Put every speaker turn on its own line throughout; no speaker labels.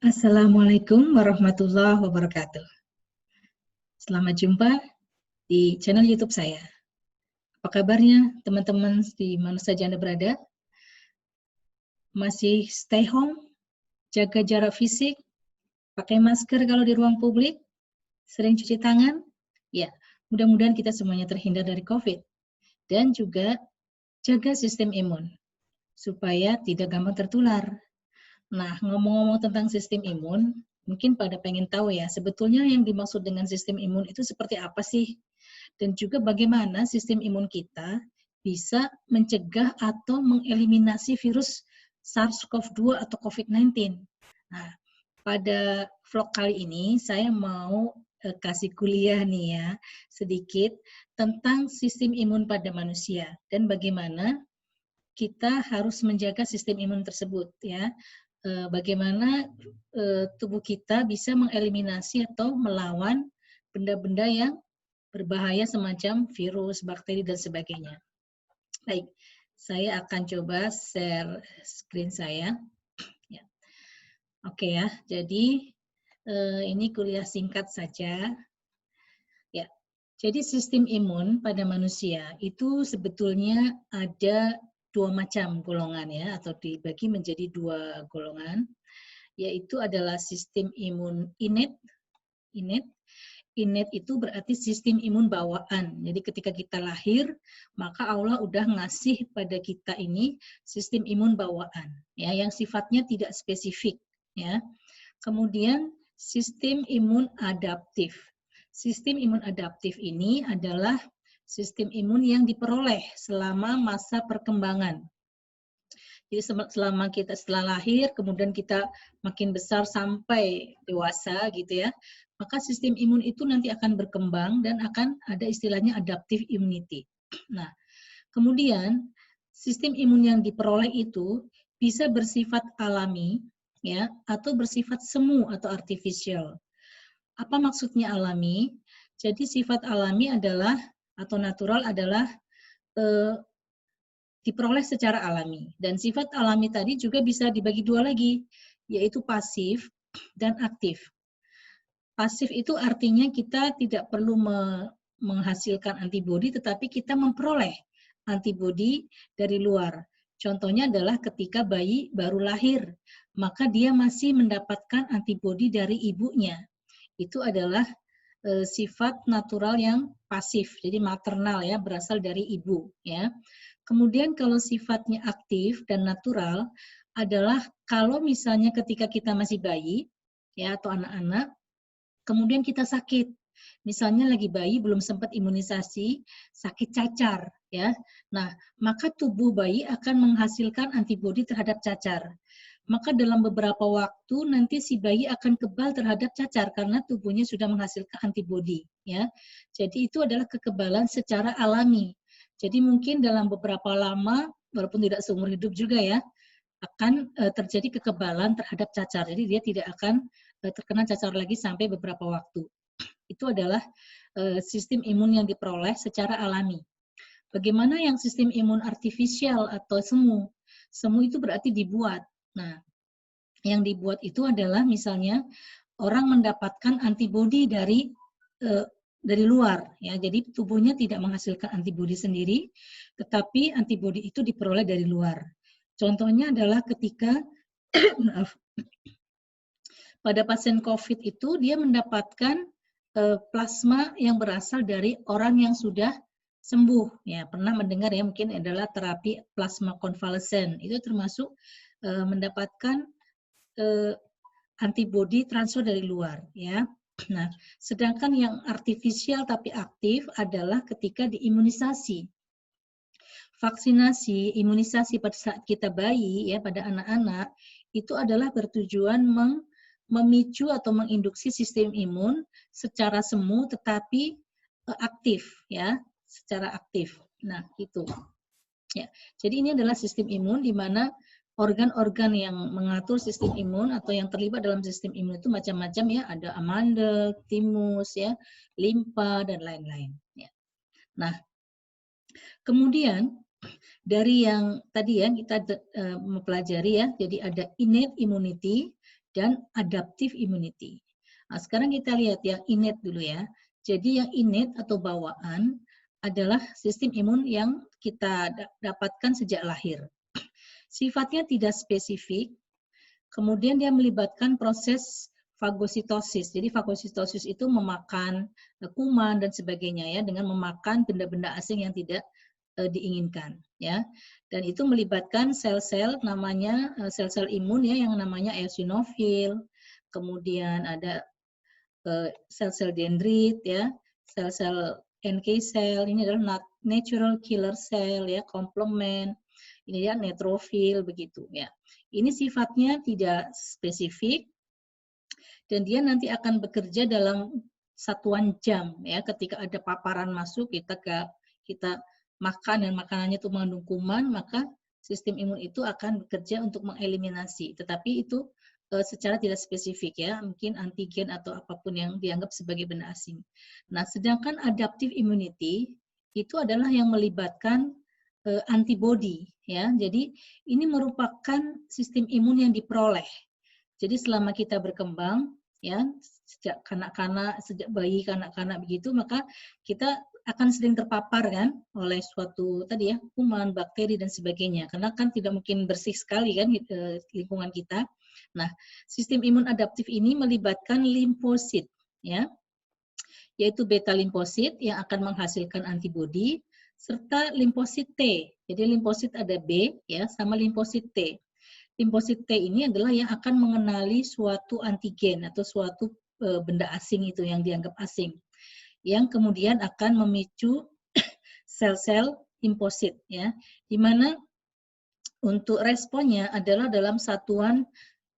Assalamualaikum warahmatullahi wabarakatuh. Selamat jumpa di channel YouTube saya. Apa kabarnya teman-teman di mana saja Anda berada? Masih stay home, jaga jarak fisik, pakai masker kalau di ruang publik, sering cuci tangan? Ya, mudah-mudahan kita semuanya terhindar dari COVID. Dan juga jaga sistem imun, supaya tidak gampang tertular. Nah, ngomong-ngomong tentang sistem imun, mungkin pada pengen tahu ya, sebetulnya yang dimaksud dengan sistem imun itu seperti apa sih? Dan juga bagaimana sistem imun kita bisa mencegah atau mengeliminasi virus SARS-CoV-2 atau COVID-19. Nah, pada vlog kali ini saya mau kasih kuliah nih ya, sedikit tentang sistem imun pada manusia dan bagaimana kita harus menjaga sistem imun tersebut ya. Bagaimana tubuh kita bisa mengeliminasi atau melawan benda-benda yang berbahaya semacam virus, bakteri, dan sebagainya. Baik, saya akan coba share screen saya. Ya. Oke ya, jadi ini kuliah singkat saja. Ya, jadi sistem imun pada manusia itu sebetulnya ada dua macam golongan ya, atau dibagi menjadi dua golongan, yaitu adalah sistem imun innate. Innate itu berarti sistem imun bawaan. Jadi ketika kita lahir, maka Allah udah ngasih pada kita ini sistem imun bawaan, ya, yang sifatnya tidak spesifik, ya. Kemudian sistem imun adaptif. Sistem imun adaptif ini adalah sistem imun yang diperoleh selama masa perkembangan. Jadi selama kita setelah lahir, kemudian kita makin besar sampai dewasa gitu ya, maka sistem imun itu nanti akan berkembang dan akan ada istilahnya adaptive immunity. Nah, kemudian sistem imun yang diperoleh itu bisa bersifat alami ya atau bersifat semu atau artificial. Apa maksudnya alami? Jadi sifat alami adalah atau natural adalah diperoleh secara alami. Dan sifat alami tadi juga bisa dibagi dua lagi, yaitu pasif dan aktif. Pasif itu artinya kita tidak perlu menghasilkan antibodi, tetapi kita memperoleh antibodi dari luar. Contohnya adalah ketika bayi baru lahir, maka dia masih mendapatkan antibodi dari ibunya. Itu adalah sifat natural yang pasif, jadi maternal ya, berasal dari ibu ya. Kemudian kalau sifatnya aktif dan natural adalah kalau misalnya ketika kita masih bayi ya atau anak-anak, kemudian kita sakit. Misalnya lagi bayi belum sempat imunisasi, sakit cacar ya. Nah, maka tubuh bayi akan menghasilkan antibodi terhadap cacar. Maka dalam beberapa waktu nanti si bayi akan kebal terhadap cacar karena tubuhnya sudah menghasilkan antibodi ya. Jadi itu adalah kekebalan secara alami. Jadi mungkin dalam beberapa lama, walaupun tidak seumur hidup juga ya, akan terjadi kekebalan terhadap cacar. Jadi dia tidak akan terkena cacar lagi sampai beberapa waktu. Itu adalah sistem imun yang diperoleh secara alami. Bagaimana yang sistem imun artifisial atau semu? Semu itu berarti dibuat. Nah, yang dibuat itu adalah misalnya orang mendapatkan antibodi dari luar ya. Jadi tubuhnya tidak menghasilkan antibodi sendiri, tetapi antibodi itu diperoleh dari luar. Contohnya adalah ketika maaf, pada pasien COVID itu dia mendapatkan plasma yang berasal dari orang yang sudah sembuh ya. Pernah mendengar ya, mungkin adalah terapi plasma konvalesen. Itu termasuk mendapatkan antibodi transfer dari luar ya. Nah, sedangkan yang artifisial tapi aktif adalah ketika diimunisasi. Vaksinasi, imunisasi pada saat kita bayi ya, pada anak-anak itu adalah bertujuan memicu atau menginduksi sistem imun secara semu tetapi aktif ya, secara aktif. Nah, itu. Ya. Jadi ini adalah sistem imun di mana organ-organ yang mengatur sistem imun atau yang terlibat dalam sistem imun itu macam-macam ya, ada amandel, timus ya, limpa dan lain-lain ya. Nah, kemudian dari yang tadi ya kita mempelajari ya, jadi ada innate immunity dan adaptive immunity. Nah, sekarang kita lihat yang innate dulu ya. Jadi yang innate atau bawaan adalah sistem imun yang kita dapatkan sejak lahir. Sifatnya tidak spesifik, kemudian dia melibatkan proses fagositosis. Jadi fagositosis itu memakan kuman dan sebagainya ya, dengan memakan benda-benda asing yang tidak diinginkan ya. Dan itu melibatkan sel-sel namanya sel-sel imun ya, yang namanya eosinofil. Kemudian ada sel-sel dendrit ya, sel-sel NK cell, ini adalah natural killer cell ya, komplement, ini ya neutrofil begitu ya. Ini sifatnya tidak spesifik dan dia nanti akan bekerja dalam satuan jam ya. Ketika ada paparan masuk, kita makan dan makanannya itu mengandung kuman, maka sistem imun itu akan bekerja untuk mengeliminasi. Tetapi itu secara tidak spesifik ya, mungkin antigen atau apapun yang dianggap sebagai benda asing. Nah, sedangkan adaptive immunity itu adalah yang melibatkan antibody ya. Jadi ini merupakan sistem imun yang diperoleh. Jadi selama kita berkembang ya, sejak kanak-kanak, sejak bayi, kanak-kanak begitu, maka kita akan sering terpapar kan oleh suatu tadi ya, kuman, bakteri dan sebagainya. Karena kan tidak mungkin bersih sekali kan lingkungan kita. Nah, sistem imun adaptif ini melibatkan limfosit ya, yaitu beta limfosit yang akan menghasilkan antibodi serta limfosit T. Jadi limfosit ada B ya sama limfosit T. Limfosit T ini adalah yang akan mengenali suatu antigen atau suatu benda asing itu yang dianggap asing, yang kemudian akan memicu sel-sel limfosit ya, di mana untuk responnya adalah dalam satuan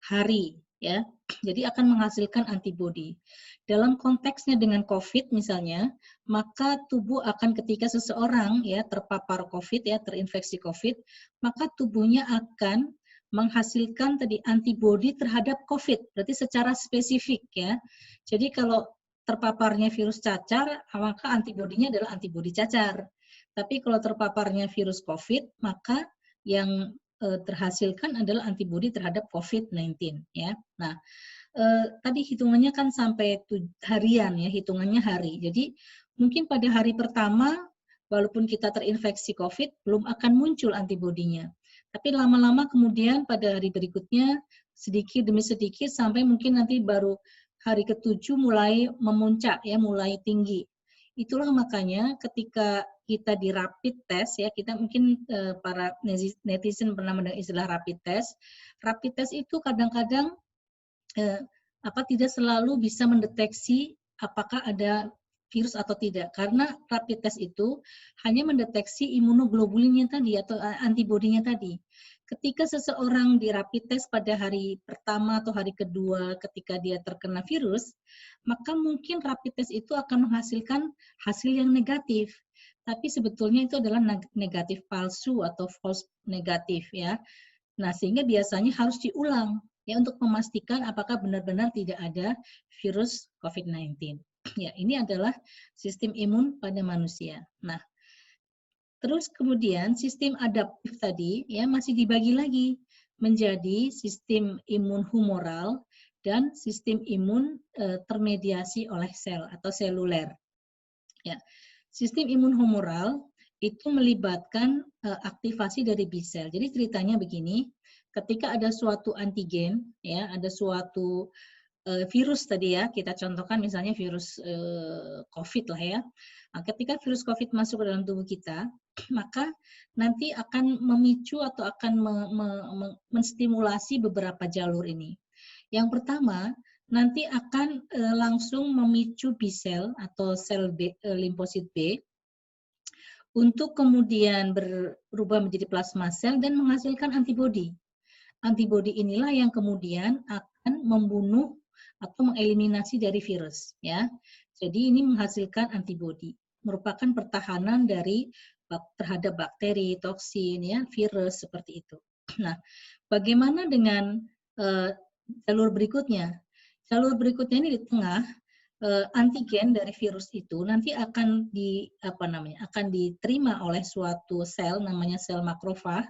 hari ya. Jadi akan menghasilkan antibodi. Dalam konteksnya dengan COVID misalnya, maka tubuh akan ketika seseorang ya terpapar COVID ya, terinfeksi COVID, maka tubuhnya akan menghasilkan tadi antibodi terhadap COVID. Berarti secara spesifik ya. Jadi kalau terpaparnya virus cacar, maka antibodinya adalah antibodi cacar. Tapi kalau terpaparnya virus COVID, maka yang terhasilkan adalah antibodi terhadap COVID-19 ya. Nah, tadi hitungannya kan sampai harian ya, hitungannya hari. Jadi mungkin pada hari pertama walaupun kita terinfeksi COVID belum akan muncul antibodinya. Tapi lama-lama kemudian pada hari berikutnya sedikit demi sedikit sampai mungkin nanti baru hari ke-7 mulai memuncak ya, mulai tinggi. Itulah makanya ketika kita di rapid test ya, kita mungkin para netizen pernah mendengar istilah rapid test. Rapid test itu kadang-kadang tidak selalu bisa mendeteksi apakah ada virus atau tidak, karena rapid test itu hanya mendeteksi imunoglobulinnya tadi atau antibodinya tadi. Ketika seseorang di rapid test pada hari pertama atau hari kedua ketika dia terkena virus, maka mungkin rapid test itu akan menghasilkan hasil yang negatif. Tapi sebetulnya itu adalah negatif palsu atau false negatif ya. Nah, sehingga biasanya harus diulang ya untuk memastikan apakah benar-benar tidak ada virus COVID-19. Ya, ini adalah sistem imun pada manusia. Nah, terus kemudian sistem adaptif tadi ya masih dibagi lagi menjadi sistem imun humoral dan sistem imun termediasi oleh sel atau seluler. Ya, sistem imun humoral itu melibatkan aktivasi dari B sel. Jadi ceritanya begini, ketika ada suatu antigen ya, ada suatu virus tadi ya, kita contohkan misalnya virus COVID lah ya. Nah, ketika virus COVID masuk ke dalam tubuh kita, maka nanti akan memicu atau akan menstimulasi beberapa jalur ini. Yang pertama, nanti akan langsung memicu B sel atau sel limfosit B untuk kemudian berubah menjadi plasma sel dan menghasilkan antibodi. Antibodi inilah yang kemudian akan membunuh atau mengeliminasi dari virus ya. Jadi ini menghasilkan antibodi, merupakan pertahanan dari terhadap bakteri, toksin ya, virus seperti itu. Nah, bagaimana dengan jalur berikutnya? Jalur berikutnya ini di tengah, antigen dari virus itu nanti akan akan diterima oleh suatu sel namanya sel makrofag.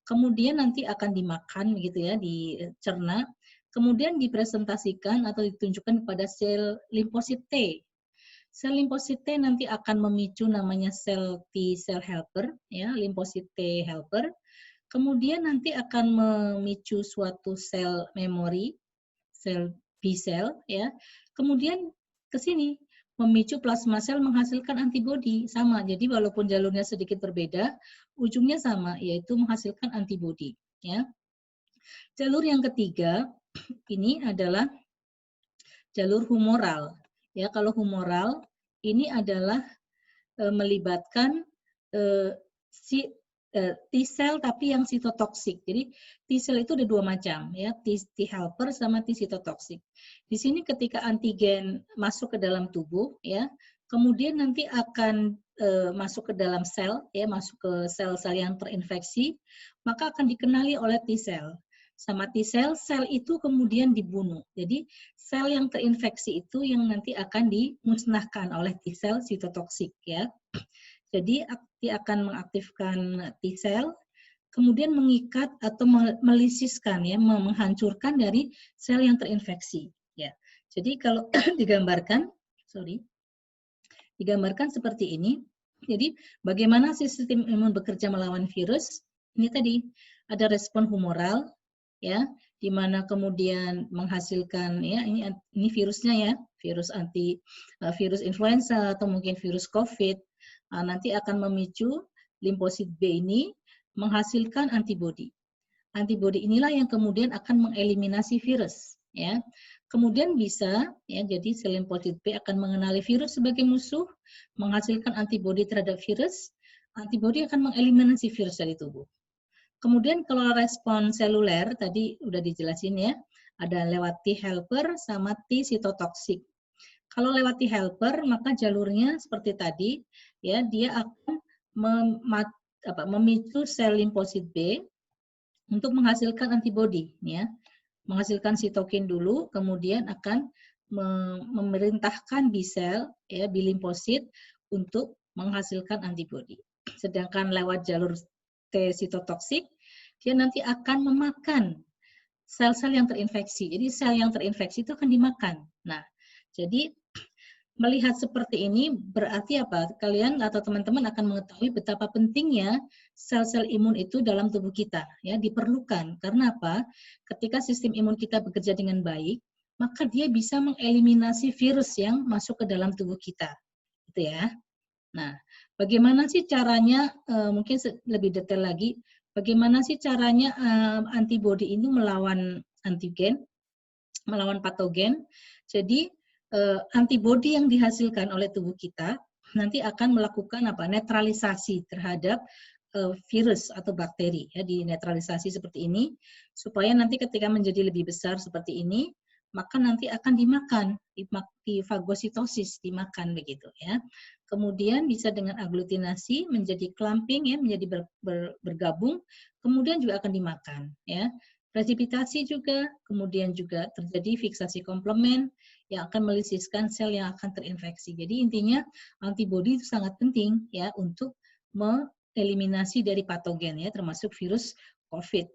Kemudian nanti akan dimakan begitu ya, dicerna kemudian dipresentasikan atau ditunjukkan kepada sel limfosit T. Sel limfosit T nanti akan memicu namanya sel T cell helper, ya, limfosit T helper. Kemudian nanti akan memicu suatu sel memori, sel B cell, ya. Kemudian ke sini memicu plasma sel menghasilkan antibodi, sama. Jadi walaupun jalurnya sedikit berbeda, ujungnya sama, yaitu menghasilkan antibodi, ya. Jalur yang ketiga ini adalah jalur humoral. Ya, kalau humoral ini adalah melibatkan T cell tapi yang sitotoksik. Jadi T cell itu ada dua macam, ya, T helper sama T sitotoksik. Di sini ketika antigen masuk ke dalam tubuh, ya, kemudian nanti akan masuk ke dalam sel, ya, masuk ke sel-sel yang terinfeksi, maka akan dikenali oleh T cell. Sama T cell, sel itu kemudian dibunuh. Jadi sel yang terinfeksi itu yang nanti akan dimusnahkan oleh T cell sitotoksik, ya. Jadi dia akan mengaktifkan T cell, kemudian mengikat atau melisiskan, ya, menghancurkan dari sel yang terinfeksi, ya. Jadi kalau digambarkan seperti ini. Jadi bagaimana sistem imun bekerja melawan virus? Ini tadi ada respon humoral, ya, di mana kemudian menghasilkan, ya, ini virusnya, ya, virus influenza atau mungkin virus COVID, nanti akan memicu limfosit B ini menghasilkan antibodi. Antibodi inilah yang kemudian akan mengeliminasi virus, ya. Kemudian bisa, ya, jadi sel limfosit B akan mengenali virus sebagai musuh, menghasilkan antibodi terhadap virus, antibodi akan mengeliminasi virus dari tubuh. Kemudian kalau respon seluler tadi udah dijelasin, ya, ada lewat T helper sama T sitotoksik. Kalau lewat T helper maka jalurnya seperti tadi, ya, dia akan memicu sel limfosit B untuk menghasilkan antibodi, ya. Menghasilkan sitokin dulu, kemudian akan memerintahkan B cell, ya, B limfosit untuk menghasilkan antibodi. Sedangkan lewat jalur T sitotoksik, dia nanti akan memakan sel-sel yang terinfeksi. Jadi sel yang terinfeksi itu akan dimakan. Nah, jadi melihat seperti ini berarti apa? Kalian atau teman-teman akan mengetahui betapa pentingnya sel-sel imun itu dalam tubuh kita, ya, diperlukan. Karena apa? Ketika sistem imun kita bekerja dengan baik, maka dia bisa mengeliminasi virus yang masuk ke dalam tubuh kita. Gitu, ya. Nah, bagaimana sih caranya, mungkin lebih detail lagi, bagaimana sih caranya antibodi ini melawan antigen, melawan patogen? Jadi antibodi yang dihasilkan oleh tubuh kita nanti akan melakukan netralisasi terhadap virus atau bakteri, ya, dinetralisasi seperti ini supaya nanti ketika menjadi lebih besar seperti ini maka nanti akan dimakan, di fagositosis, dimakan begitu, ya. Kemudian bisa dengan aglutinasi menjadi clumping, ya, menjadi bergabung, kemudian juga akan dimakan, ya. Presipitasi juga, kemudian juga terjadi fiksasi komplement yang akan melisiskan sel yang akan terinfeksi. Jadi intinya antibodi itu sangat penting, ya, untuk mengeliminasi dari patogen, ya, termasuk virus COVID.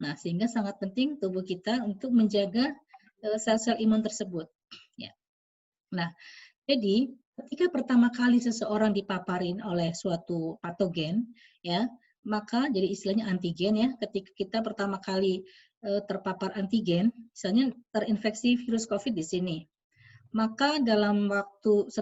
Nah, sehingga sangat penting tubuh kita untuk menjaga sel-sel imun tersebut, ya. Nah, jadi ketika pertama kali seseorang dipaparin oleh suatu patogen, ya, maka jadi istilahnya antigen, ya, ketika kita pertama kali terpapar antigen, misalnya terinfeksi virus COVID di sini, maka dalam waktu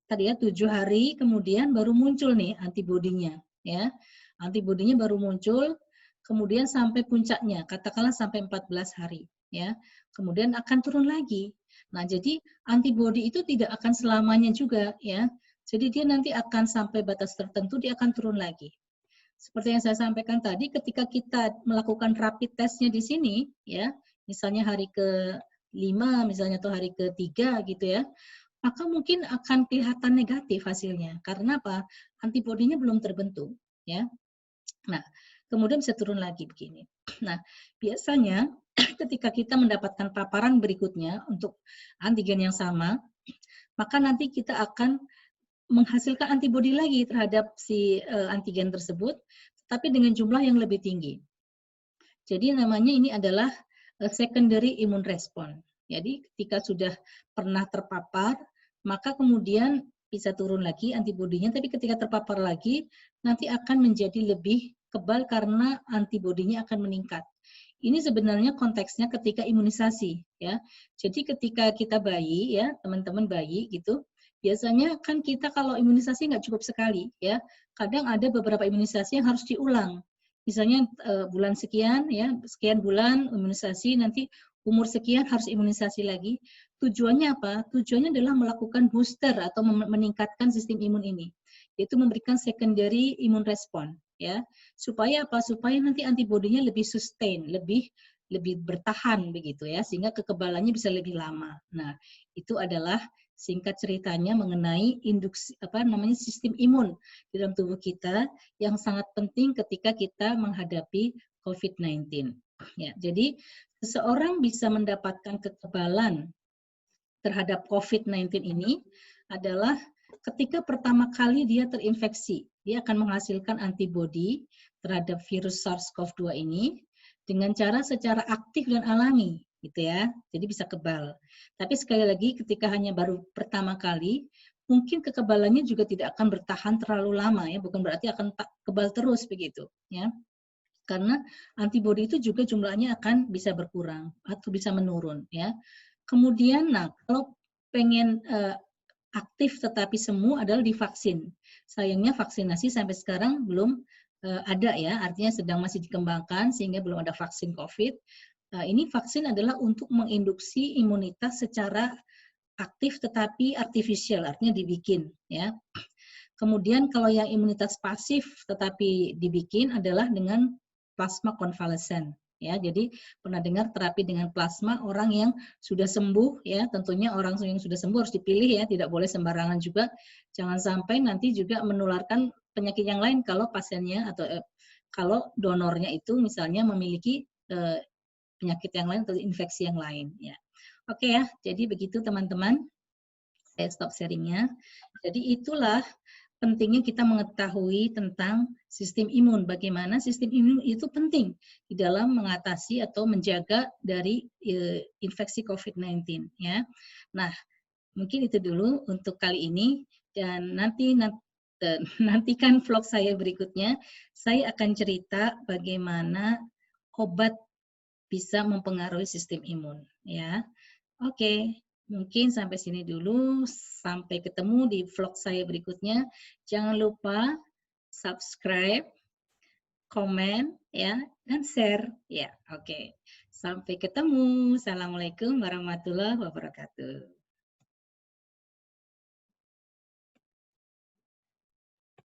tadi, ya, 7 hari kemudian baru muncul nih antibodinya, ya, antibodinya baru muncul, kemudian sampai puncaknya, katakanlah sampai 14 hari, ya, kemudian akan turun lagi. Nah, jadi antibodi itu tidak akan selamanya juga, ya. Jadi dia nanti akan sampai batas tertentu dia akan turun lagi. Seperti yang saya sampaikan tadi, ketika kita melakukan rapid testnya di sini, ya, misalnya hari ke-5, misalnya atau hari ke-3 gitu, ya, maka mungkin akan kelihatan negatif hasilnya. Karena apa? Antibodinya belum terbentuk, ya. Nah, kemudian bisa turun lagi begini. Nah, biasanya ketika kita mendapatkan paparan berikutnya untuk antigen yang sama, maka nanti kita akan menghasilkan antibodi lagi terhadap si antigen tersebut, tapi dengan jumlah yang lebih tinggi. Jadi namanya ini adalah secondary immune response. Jadi ketika sudah pernah terpapar, maka kemudian bisa turun lagi antibodinya, tapi ketika terpapar lagi, nanti akan menjadi lebih kebal karena antibodinya akan meningkat. Ini sebenarnya konteksnya ketika imunisasi, ya. Jadi ketika kita bayi, ya, teman-teman bayi gitu, biasanya kan kita kalau imunisasi nggak cukup sekali, ya. Kadang ada beberapa imunisasi yang harus diulang. Misalnya bulan sekian, ya, sekian bulan imunisasi, nanti umur sekian harus imunisasi lagi. Tujuannya apa? Tujuannya adalah melakukan booster atau meningkatkan sistem imun ini, yaitu memberikan secondary immune response, ya. Supaya apa? Supaya nanti antibodinya lebih sustain, lebih bertahan begitu ya, sehingga kekebalannya bisa lebih lama. Nah, itu adalah singkat ceritanya mengenai induksi sistem imun di dalam tubuh kita yang sangat penting ketika kita menghadapi COVID-19. Ya, jadi seseorang bisa mendapatkan kekebalan terhadap COVID-19 ini adalah ketika pertama kali dia terinfeksi. Dia akan menghasilkan antibodi terhadap virus SARS-CoV-2 ini dengan cara secara aktif dan alami, gitu ya. Jadi bisa kebal. Tapi sekali lagi ketika hanya baru pertama kali, mungkin kekebalannya juga tidak akan bertahan terlalu lama ya, bukan berarti akan kebal terus begitu, ya. Karena antibodi itu juga jumlahnya akan bisa berkurang atau bisa menurun, ya. Kemudian, nah kalau pengen aktif tetapi semu adalah divaksin. Sayangnya vaksinasi sampai sekarang belum ada ya, artinya sedang masih dikembangkan sehingga belum ada vaksin COVID. Ini vaksin adalah untuk menginduksi imunitas secara aktif tetapi artificial, artinya dibikin ya. Kemudian kalau yang imunitas pasif tetapi dibikin adalah dengan plasma konvalesen. Ya, jadi pernah dengar terapi dengan plasma orang yang sudah sembuh ya, tentunya orang yang sudah sembuh harus dipilih ya, tidak boleh sembarangan juga. Jangan sampai nanti juga menularkan penyakit yang lain kalau pasiennya atau kalau donornya itu misalnya memiliki penyakit yang lain atau infeksi yang lain ya. Oke ya, jadi begitu teman-teman. Saya stop sharingnya. Jadi itulah pentingnya kita mengetahui tentang sistem imun, bagaimana sistem imun itu penting di dalam mengatasi atau menjaga dari infeksi COVID-19 ya. Nah, mungkin itu dulu untuk kali ini dan nantikan vlog saya berikutnya. Saya akan cerita bagaimana obat bisa mempengaruhi sistem imun ya. Oke. Mungkin sampai sini dulu. Sampai ketemu di vlog saya berikutnya. Jangan lupa subscribe, komen, ya, dan share. Ya, oke. Sampai ketemu. Assalamualaikum warahmatullahi wabarakatuh.